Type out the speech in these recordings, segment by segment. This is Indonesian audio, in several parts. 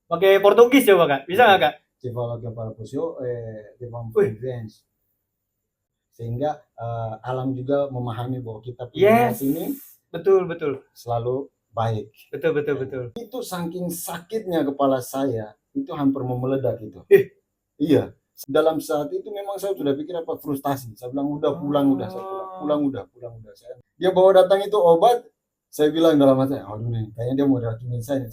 Pakai Portugis coba Kak. Bisa nggak Kak? Ci vuole che parla così, di Wih, conference. Sehingga alam juga memahami bahwa kita punya niat yes. ini Betul, betul. selalu baik. Betul, betul, Ya. betul. Itu saking sakitnya kepala saya, itu hampir mau meledak itu. Ih. Iya, dalam saat itu memang saya sudah pikir apa frustasi. Saya bilang udah pulang udah, saya pulang Oh. udah, pulang udah. Dia bawa datang itu obat, saya bilang dalam hati, aduh nih, kayaknya dia mau racunin saya.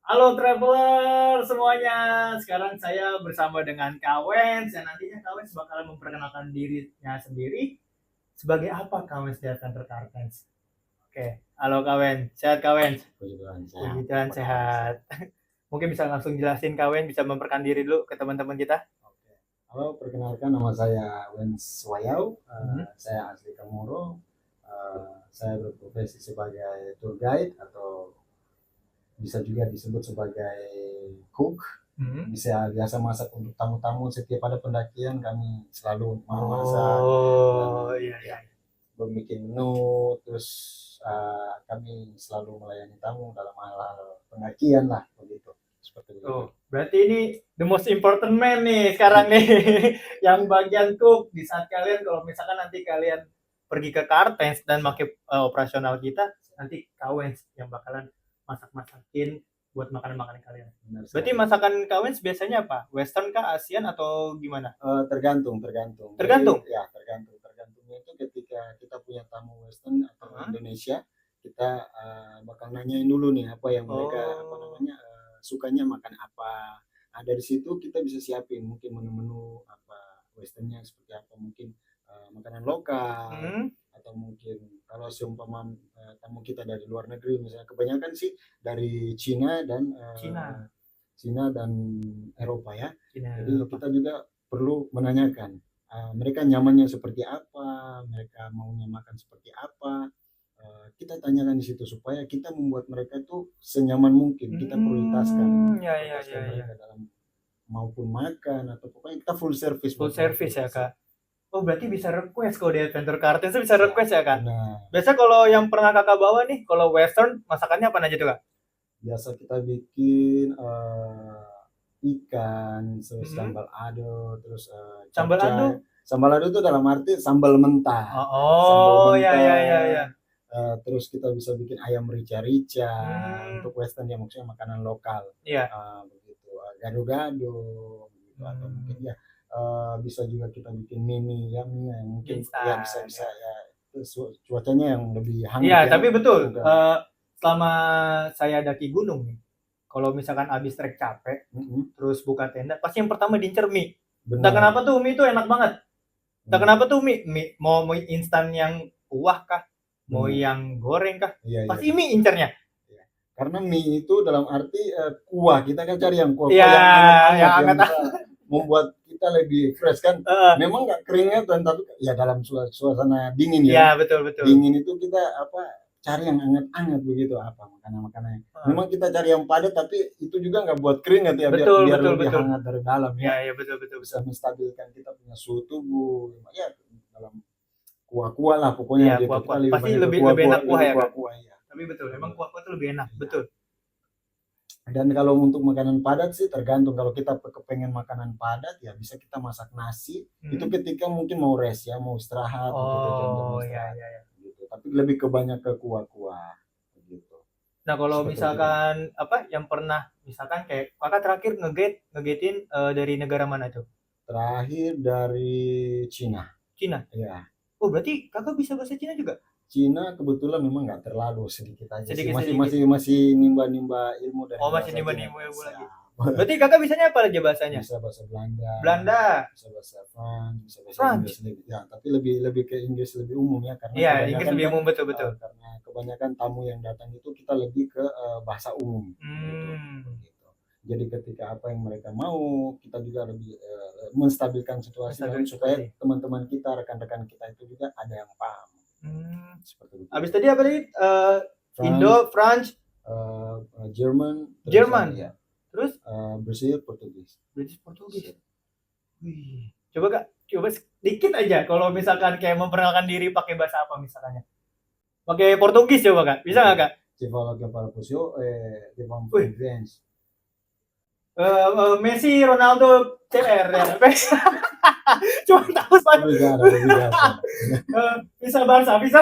Halo traveler semuanya. Sekarang saya bersama dengan Kawens yang nantinya Kawens bakalan memperkenalkan dirinya sendiri sebagai apa Kawens di Adventure Carpens. Oke, halo Kawens. Sehat Kawens? Puji Tuhan, Puji Tuhan sehat. Mungkin bisa langsung jelasin Kawens, bisa memperkenalkan diri dulu ke teman-teman kita. Oke. Halo, perkenalkan nama saya Wens Wayau. Saya asli Komoro. Saya berprofesi sebagai tour guide atau bisa juga disebut sebagai cook. Bisa biasa masak untuk tamu-tamu setiap ada pendakian kami selalu memasak. Oh, iya, iya. Membuat menu, terus kami selalu melayani tamu dalam hal pendakian lah begitu. Seperti itu. Oh, berarti ini the most important man nih sekarang nih. Yang bagian cook di saat kalian kalau misalkan nanti kalian pergi ke Kartens dan pakai operasional kita, nanti Kawens yang bakalan masak-masakin buat makanan-makanan kalian. Benar Berarti sekali. masakan Kawens biasanya apa? Western kah, Asian atau gimana? Tergantung. Tergantung. Jadi, ya tergantungnya itu ketika kita punya tamu Western atau Indonesia, kita bakal nanyain dulu nih apa yang mereka apa namanya sukanya makan apa. Nah, dari situ kita bisa siapin mungkin menu-menu apa Westernnya seperti apa, mungkin makanan lokal atau mungkin kalau seumpama tamu kita dari luar negeri misalnya, kebanyakan sih dari Cina dan Cina dan Eropa ya. Jadi kita juga perlu menanyakan mereka nyamannya seperti apa, mereka maunya makan seperti apa. Kita tanyakan di situ supaya kita membuat mereka itu senyaman mungkin. Kita prioritaskan mereka dalam maupun makan atau pokoknya kita full service. Full service ya Kak. Oh berarti bisa request kalau di Adventure Cartens itu bisa request ya Kak? Nah, biasa kalau yang pernah Kakak bawa nih, kalau Western masakannya apa aja tuh Kak? Biasa kita bikin ikan, terus sambal ado, terus sambal ado? Sambal ado itu dalam arti sambal mentah. Oh, iya iya iya iya. Terus kita bisa bikin ayam rica-rica untuk Western ya, maksudnya makanan lokal. Iya. Begitu. Gado-gado begitu atau mungkin ya bisa juga kita bikin mie yang mungkin ya bisa ya cuacanya yang lebih hangat. Iya, tapi betul. Selama saya daki gunung nih, kalau misalkan abis trek capek, terus buka tenda, pasti yang pertama diincer mie. Entah kenapa tuh mie itu enak banget. Entah kenapa tuh mie mau instan yang kuah kah, mau yang goreng kah, pasti mie incernya. Karena mie itu dalam arti kuah, kita kan cari yang kuah, yang hangat, membuat kita lebih fresh kan. Memang nggak keringat dan tapi ya dalam suasana dingin ya. Iya betul. Dingin itu kita apa cari yang hangat-hangat begitu apa makanan-makanannya. Memang kita cari yang padat tapi itu juga nggak buat keringat ya, biar lebih hangat dari dalam ya. Iya betul. Bisa menstabilkan kita punya suhu tubuh ya dalam kuah-kuah lah pokoknya gitu. Kita pasti lebih enak kuah ya. Tapi betul, memang kuah-kuah itu lebih enak, betul. Dan kalau untuk makanan padat sih tergantung. Kalau kita kepengen makanan padat ya bisa kita masak nasi. Itu ketika mungkin mau rest ya, mau istirahat. Oh iya. Gitu. Tapi lebih kebanyak ke kuah-kuah. Gitu. Nah kalau misalkan apa yang pernah misalkan kayak kakak terakhir ngegetin dari negara mana tuh? Terakhir dari Cina. Cina? Iya. Oh berarti kakak bisa bahasa Cina juga? Cina kebetulan memang nggak terlalu sedikit aja. Sedikit. Masih nimba-nimba ilmu dari masih nimba-nimba ilmu lagi. Berarti kakak bisanya apa aja bahasanya? Bisa bahasa Belanda. Bisa bahasa Prancis, bisa bahasa Inggris. Ya, tapi lebih ke Inggris lebih umum ya karena iya, Inggris lebih umum betul. Karena kebanyakan tamu yang datang itu kita lebih ke bahasa umum. Gitu. Jadi ketika apa yang mereka mau, kita juga lebih menstabilkan situasi supaya teman-teman kita, rekan-rekan kita itu juga ada yang paham. Seperti itu. Abis tadi apa tadi? Indo, French, Jerman. Ya. Terus? Brazil, Portugis. Wih, Coba Kak, coba sedikit aja kalau misalkan kayak memperkenalkan diri pakai bahasa apa misalnya. Pakai Portugis coba Kak. Bisa nggak Kak? Ci falo che parla così, devam Wih, friends. Messi, Ronaldo, CR ya. Cuma tahu saya. Obrigado, obrigado. Bisa bahasa, bisa.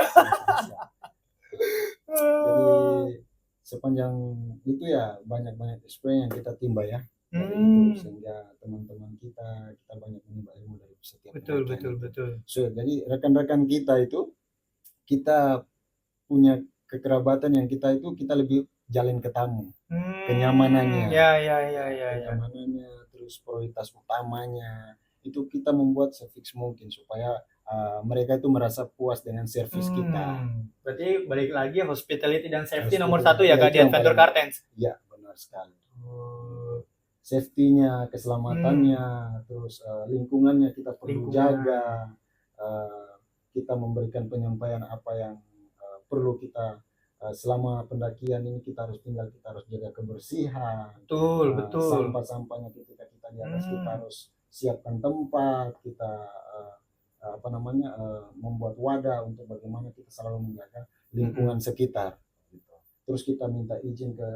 Jadi sepanjang itu ya banyak-banyak experience yang kita timba ya. Dari itu sehingga teman-teman kita banyak menimba ilmu dari setiap Betul, pendakian betul, itu. betul. So, jadi rekan-rekan kita itu kita punya kekerabatan yang kita lebih jalin ke tamu. Kenyamanannya. Ya, ya, ya, ya, ya. Kenyamanannya, terus prioritas utamanya itu kita membuat sefix mungkin supaya mereka itu merasa puas dengan servis kita. Berarti balik lagi hospitality dan safety Hospitality, nomor satu ya ya, Kak itu di yang Adventure paling- Kartens. Iya, benar sekali. Safety-nya, keselamatannya, terus lingkungannya kita perlu jaga. Kita memberikan penyampaian apa yang perlu kita selama pendakian ini kita harus tinggal, kita harus jaga kebersihan. Betul, betul. Sampah-sampahnya ketika kita di atas kita harus siapkan tempat, kita membuat wadah untuk bagaimana kita selalu menjaga lingkungan sekitar. Gitu. Terus kita minta izin ke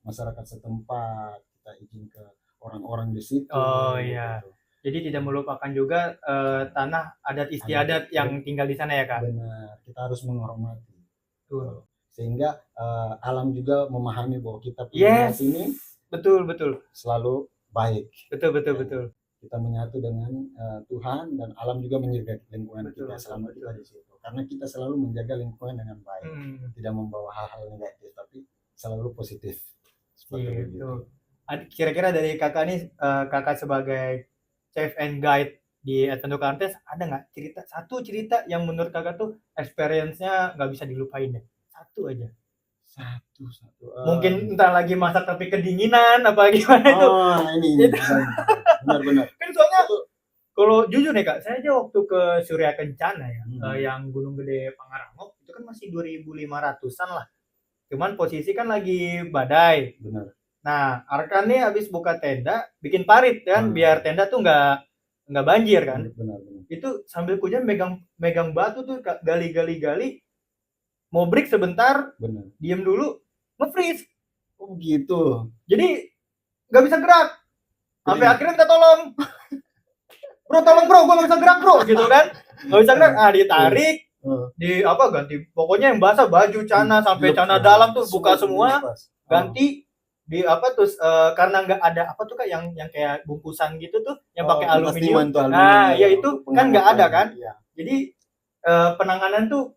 masyarakat setempat, kita izin ke orang-orang di situ. Oh iya. Gitu. Jadi tidak melupakan juga tanah adat istiadat yang tinggal di sana ya Kak. Benar, kita harus menghormati. Betul. Sehingga alam juga memahami bahwa kita punya sini betul selalu baik. Betul. Kita menyatu dengan Tuhan dan alam juga menjaga lingkungan kita selama kita di situ. Karena kita selalu menjaga lingkungan dengan baik, tidak membawa hal-hal negatif, tapi selalu positif. Seperti itu. Kira-kira dari kakak nih, kakak sebagai chef and guide di Adventure Kartens, ada nggak satu cerita yang menurut kakak tuh experience-nya nggak bisa dilupain deh? Satu aja. Satu. Mungkin entah lagi masak tapi kedinginan apa gimana itu. Ini benar. Kan soalnya kalau jujur nih Kak, saya aja waktu ke Surya Kencana ya, yang Gunung Gede Pangrango itu kan masih 2.500-an lah. Cuman posisi kan lagi badai. Benar. Nah, Arkan nih habis buka tenda, bikin parit kan, biar tenda tuh nggak banjir kan. Benar. Itu sambil hujan megang batu tuh gali, mau break sebentar, diem dulu, nge-freeze. Oh gitu. Jadi nggak bisa gerak. Sampai akhirnya minta tolong. Bro, tolong bro, gue nggak bisa gerak bro, gitu kan. Nggak bisa gerak, ditarik, ganti. Pokoknya yang basah baju cana sampai cana dalam tuh buka semua, ganti di terus karena nggak ada Kak yang kayak bungkusan gitu tuh yang pakai aluminium. Nah, ya itu kan nggak ada kan. Jadi penanganan tuh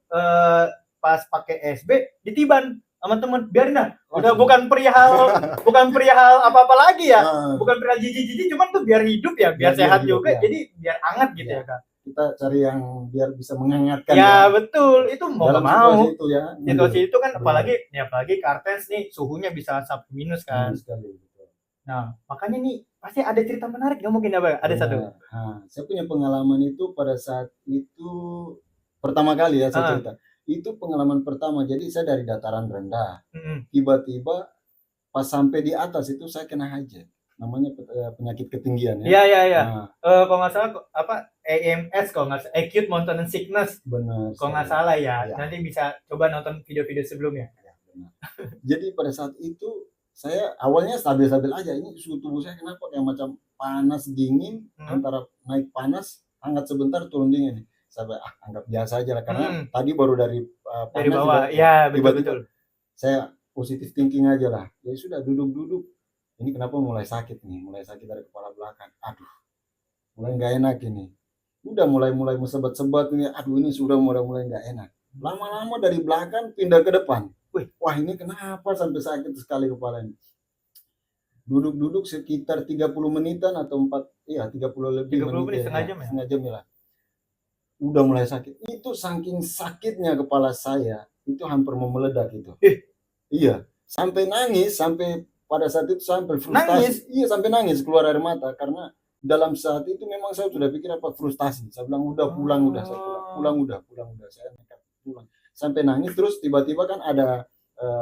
pas pakai SB ditiban sama temen, biarin dah. Udah bukan perihal apa-apa lagi ya. Bukan perihal jijik-jijik, cuman tuh biar hidup ya, biar sehat juga. Jadi biar hangat gitu ya Kak. Kita cari yang biar bisa menghangatkan. Ya betul, itu mau nggak mau. Situasi itu ya. Situasi itu kan apalagi Kartens nih suhunya bisa sampai minus kan. Nah makanya nih pasti ada cerita menarik, nggak mungkin apa? Ada satu. Saya punya pengalaman itu pada saat itu pertama kali ya saya cerita. Itu pengalaman pertama, jadi saya dari dataran rendah, tiba-tiba pas sampai di atas itu saya kena hajat, namanya penyakit ketinggian ya. Iya. Kalau nggak salah AMS, kalau nggak salah Acute Mountain Sickness. Benar. Kalau nggak salah ya. Nanti bisa coba nonton video-video sebelumnya. Ya, benar. Jadi pada saat itu saya awalnya stabil-stabil aja, ini suhu tubuh saya kenapa kayak macam panas dingin, antara naik panas, hangat sebentar, turun dingin. Saya anggap biasa aja lah karena tadi baru dari bawah. Ya betul. Saya positive thinking aja lah. Ya sudah duduk. Ini kenapa mulai sakit dari kepala belakang. Aduh, mulai nggak enak ini. Udah mulai sebat-sebat ini. Aduh, ini sudah mulai nggak enak. Lama-lama dari belakang pindah ke depan. Wah ini kenapa sampai sakit sekali kepalanya. Duduk sekitar 30 menitan atau 30 lebih 30 menit, setengah jam ya. Udah mulai sakit. Itu saking sakitnya kepala saya, itu hampir mau meledak gitu. Iya, sampai nangis, sampai pada saat itu sampai frustasi. Iya, sampai nangis, keluar air mata karena dalam saat itu memang saya sudah pikir frustasi. Saya bilang udah pulang, saya pulang udah. Saya nekat pulang. Sampai nangis terus tiba-tiba kan ada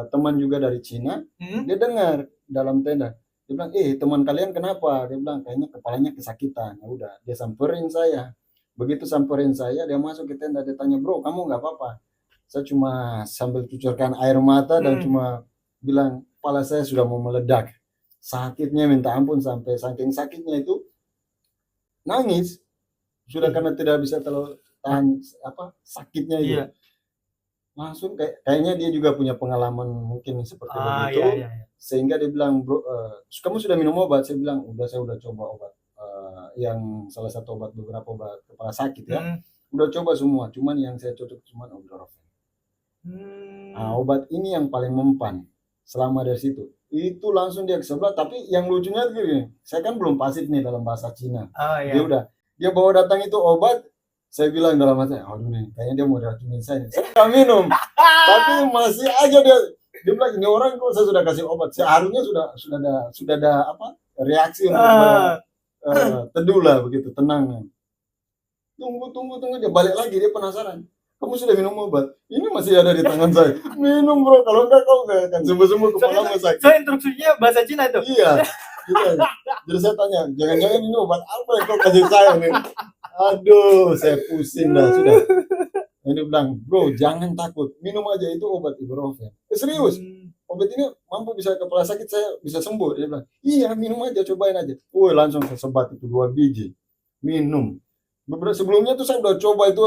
teman juga dari Cina, dia dengar dalam tenda. Dia bilang, teman kalian kenapa? Dia bilang, kayaknya kepalanya kesakitan. Ya udah, dia samperin saya. Begitu samperin saya, dia masuk ke tenda, dia tanya, bro, kamu nggak apa-apa? Saya cuma sambil cucurkan air mata dan cuma bilang, kepala saya sudah mau meledak. Sakitnya minta ampun, sampai saking sakitnya itu nangis. Sudah karena tidak bisa tahan sakitnya itu. Iya. Langsung kayaknya dia juga punya pengalaman mungkin seperti begitu. Iya. Sehingga dia bilang, bro, kamu sudah minum obat? Saya bilang, udah, saya udah coba obat. Yang salah satu beberapa obat kepala sakit ya. Udah coba semua, cuman yang saya cocok cuman Ibuprofen. Nah, obat ini yang paling mempan selama dari situ. Itu langsung dia ke sebelah, tapi yang lucunya gini, saya kan belum fasih nih dalam bahasa Cina. Dia bawa datang itu obat, saya bilang dalam hati, aduh nih, kayaknya dia mau racunin saya. Saya nggak minum, tapi masih aja dia bilang, ini orang kok saya sudah kasih obat, seharusnya sudah ada reaksi untuk teduh lah begitu, tenang. Tunggu, dia balik lagi, dia penasaran. Kamu sudah minum obat? Ini masih ada di tangan saya. Minum bro, kalau enggak kau nggak akan sembuh kepala sakit. So instruksinya bahasa Cina itu? Iya. Gitu. Jadi saya tanya, jangan-jangan ini obat apa yang kau kasih saya nih? Aduh, saya pusing dah sudah. Ini bilang, bro, jangan takut, minum aja, itu obat Ibuprofen. Serius, obat ini mampu bisa kepala sakit saya bisa sembuh. Dia bilang, iya minum aja, cobain aja. Langsung saya sebat itu 2 biji, minum. Sebelumnya tuh saya udah coba itu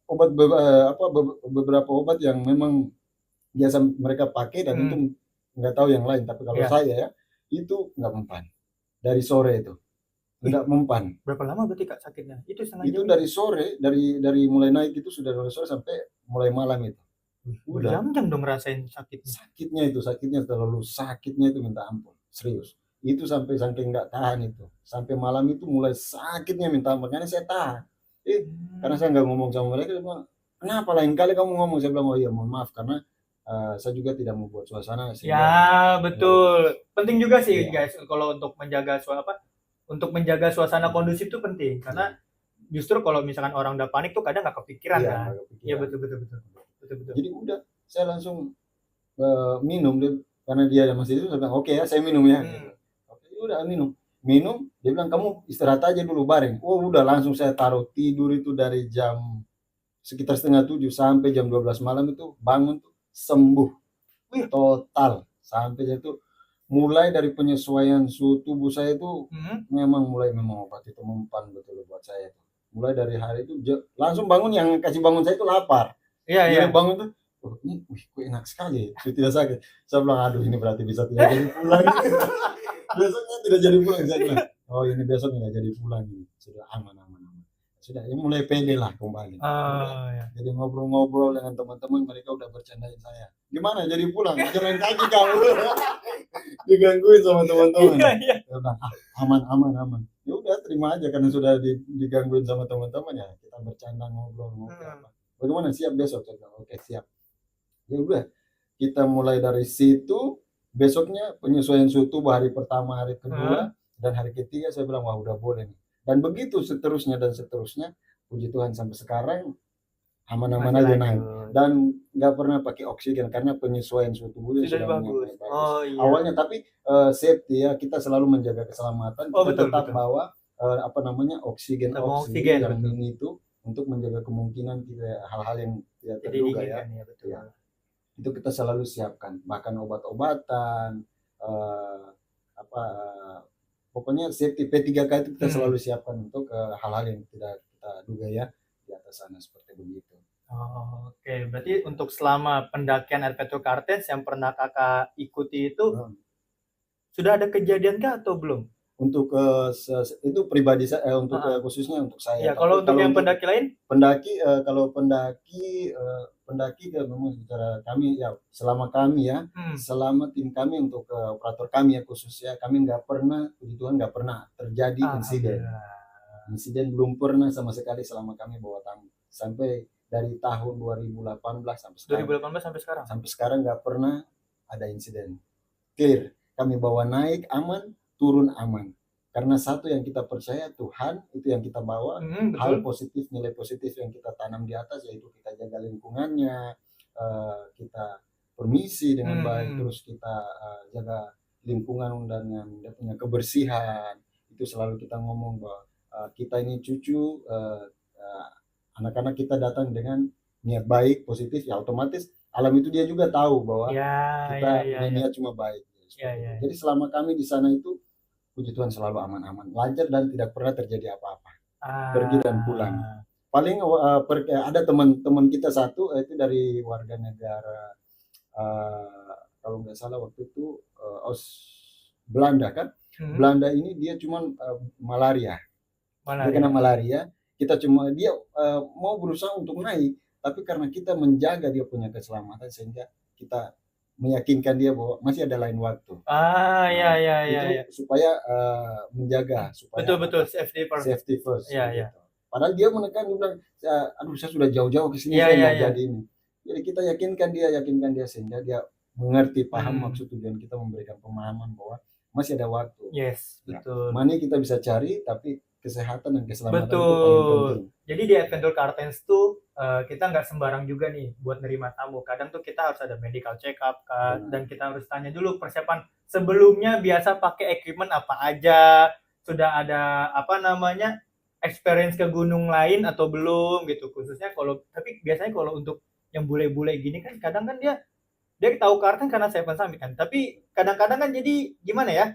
obat beberapa obat yang memang biasa mereka pakai dan itu nggak tahu yang lain. Tapi kalau saya ya itu nggak mempan. Dari sore itu nggak mempan. Berapa lama berarti Kak sakitnya? Itu dari sore, dari mulai naik itu sudah dari sore sampai mulai malam itu. Udah jam-jam dong ngerasain sakitnya. Sakitnya terlalu sakitnya itu minta ampun, serius. Itu sampai saking nggak tahan itu. Sampai malam itu mulai sakitnya minta ampun. Makanya saya tahan. Karena saya nggak ngomong sama mereka, dia bilang, kenapa lain kali kamu ngomong? Saya bilang, oh iya mohon maaf karena saya juga tidak membuat suasana. Ya betul. Penting juga sih guys kalau untuk menjaga suasana kondusif itu penting karena justru kalau misalkan orang udah panik tuh kadang nggak kepikiran kan. Iya betul. Jadi udah saya langsung minum karena dia masih itu, saya bilang oke ya saya minum ya. Oke, udah minum, dia bilang kamu istirahat aja dulu bareng. Udah langsung saya taruh tidur itu dari jam sekitar 6:30 sampai jam 12 malam itu bangun tuh sembuh total. Sampai itu mulai dari penyesuaian suhu tubuh saya itu memang obat itu mempan betul buat saya itu. Mulai dari hari itu langsung bangun, yang kasih bangun saya itu lapar. Jadi bangun tuh, ini kok enak sekali, tidak sakit. Saya bilang, aduh ini berarti bisa tidak jadi pulang. Besoknya tidak jadi pulang, saya bilang, oh ini besok nggak jadi pulang, sudah aman. Sudah, ini mulai pede lah kembali. Jadi ngobrol-ngobrol dengan teman-teman, mereka udah bercandain saya. Gimana jadi pulang? Jalan kaki kamu. Digangguin sama teman-teman. Saya bilang, aman. Ya udah terima aja karena sudah digangguin sama teman-teman ya. Kita bercanda ngobrol. Bagaimana siap besok? Saya bilang, oke siap. Ya udah, kita mulai dari situ. Besoknya penyesuaian suhu tubuh hari pertama, hari kedua, dan hari ketiga saya bilang wah udah boleh nih. Dan begitu seterusnya. Puji Tuhan sampai sekarang aman-aman aja naik. Dan nggak pernah pakai oksigen karena penyesuaian suhu tubuhnya sudah bagus. Awalnya tapi safety ya, kita selalu menjaga keselamatan. Kita tetap bawa oksigen yang ini itu untuk menjaga kemungkinan hal-hal yang tidak terduga ya. Itu kita selalu siapkan, bahkan obat-obatan, pokoknya safety P3K itu kita selalu siapkan untuk hal-hal yang tidak kita duga ya di atas sana seperti begitu. Oke, berarti untuk selama pendakian Erpeto Kartens yang pernah kakak ikuti itu sudah ada kejadian kah atau belum? Untuk itu pribadi saya, untuk khususnya untuk saya. Ya, kalau untuk yang pendaki lain? Kalau pendaki memang secara kami ya, selama kami ya, selama tim kami untuk operator kami ya khususnya, kami nggak pernah, puji Tuhan nggak pernah terjadi insiden belum pernah sama sekali selama kami bawa tamu sampai dari tahun 2018 sampai sekarang. Sampai sekarang nggak pernah ada insiden. Clear, kami bawa naik aman, turun aman. Karena satu yang kita percaya, Tuhan itu yang kita bawa, hal positif, nilai positif yang kita tanam di atas, yaitu kita jaga lingkungannya, kita permisi dengan baik, terus kita jaga lingkungan dengan dia punya kebersihan. Itu selalu kita ngomong bahwa kita ini cucu anak-anak kita datang dengan niat baik, positif, ya otomatis alam itu dia juga tahu bahwa kita punya niat cuma baik. Jadi selama kami di sana itu, puji Tuhan selalu aman-aman, lancar dan tidak pernah terjadi apa-apa. Pergi dan pulang. Paling ada teman-teman kita satu itu dari warga negara kalau nggak salah waktu itu Belanda kan. Belanda ini dia cuma malaria. Dia kena malaria. Dia mau berusaha untuk naik, tapi karena kita menjaga dia punya keselamatan sehingga kita meyakinkan dia bahwa masih ada lain waktu. Supaya menjaga supaya betul safety first. Iya. Padahal dia menekan, dia bilang, aduh saya sudah jauh-jauh ke sini, saya nggak jadi ini. Jadi kita yakinkan dia sehingga dia mengerti, paham maksud tujuan kita, memberikan pemahaman bahwa masih ada waktu. Yes, betul. Money kita bisa cari, tapi kesehatan dan keselamatan itu paling penting. Jadi di Adventure Cartens tuh kita nggak sembarang juga nih buat nerima tamu. Kadang tuh kita harus ada medical check up kan, dan kita harus tanya dulu persiapan sebelumnya biasa pakai equipment apa aja, sudah ada experience ke gunung lain atau belum gitu. Khususnya tapi biasanya kalau untuk yang bule-bule gini kan kadang kan dia tahu Kartens karena Seven Summit kan. Tapi kadang-kadang kan jadi gimana ya?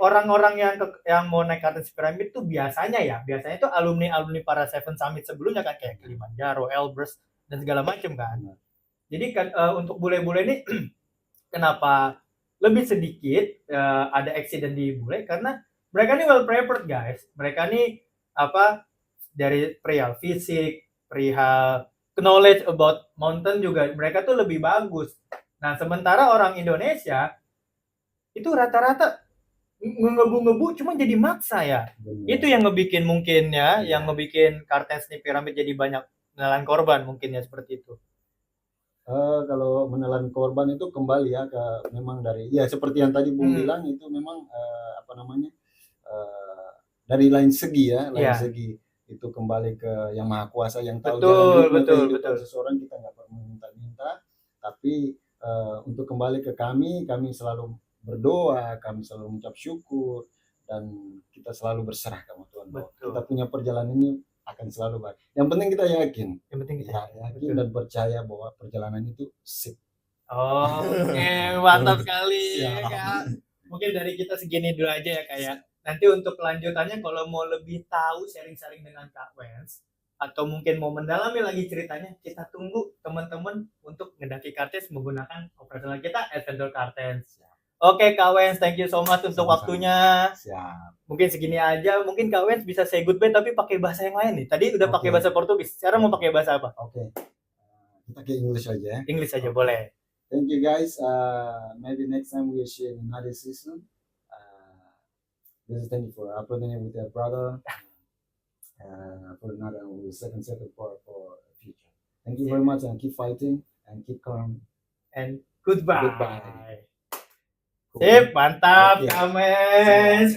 Orang-orang yang mau naik Kartens Pyramid tuh biasanya itu alumni para Seven Summit sebelumnya kan, kayak Kilimanjaro, Elbrus dan segala macam kan. Jadi kan untuk bule-bule ini kenapa lebih sedikit ada accident di bule, karena mereka ini well prepared guys. Mereka ini dari perihal fisik, perihal knowledge about mountain juga mereka tuh lebih bagus. Nah, sementara orang Indonesia itu rata-rata ngebu cuma jadi maksa ya. Bener. Itu yang ngebikin mungkin yang ngebikin Kartens nih Pyramid jadi banyak menelan korban mungkin ya, seperti itu. Kalau menelan korban itu kembali ya ke memang dari seperti yang tadi Bung bilang, itu memang dari lain segi segi itu kembali ke Yang Maha Kuasa yang tahu jalan kehidupan seseorang. Kita nggak perlu minta-minta, tapi untuk kembali ke kami selalu berdoa, kami selalu mengucap syukur, dan kita selalu berserah kepada Tuhan. Kita punya perjalanan ini akan selalu baik. Yang penting kita yakin. Yakin dan percaya bahwa perjalanan itu sip. Mantap sekali. Mungkin dari kita segini dulu aja ya kayak. Nanti untuk kelanjutannya kalau mau lebih tahu sharing-sharing dengan Kak Wens, atau mungkin mau mendalami lagi ceritanya, kita tunggu teman-teman untuk ngedaki Kartens menggunakan operasional kita Adventure Cartens. Oke Kak Wens, thank you so much untuk waktunya. Siap. Mungkin segini aja. Mungkin Kak Wens bisa say goodbye tapi pakai bahasa yang lain nih. Tadi udah pakai bahasa Portugis. Sekarang mau pakai bahasa apa? Kita ke English aja ya. English aja boleh. Thank you guys. Maybe next time we'll share another season. This is thank you for uploading it with your brother. For another second part for future. Thank you very much, and keep fighting and keep calm. And goodbye. Goodbye. Sip, mantap, Kak Wens.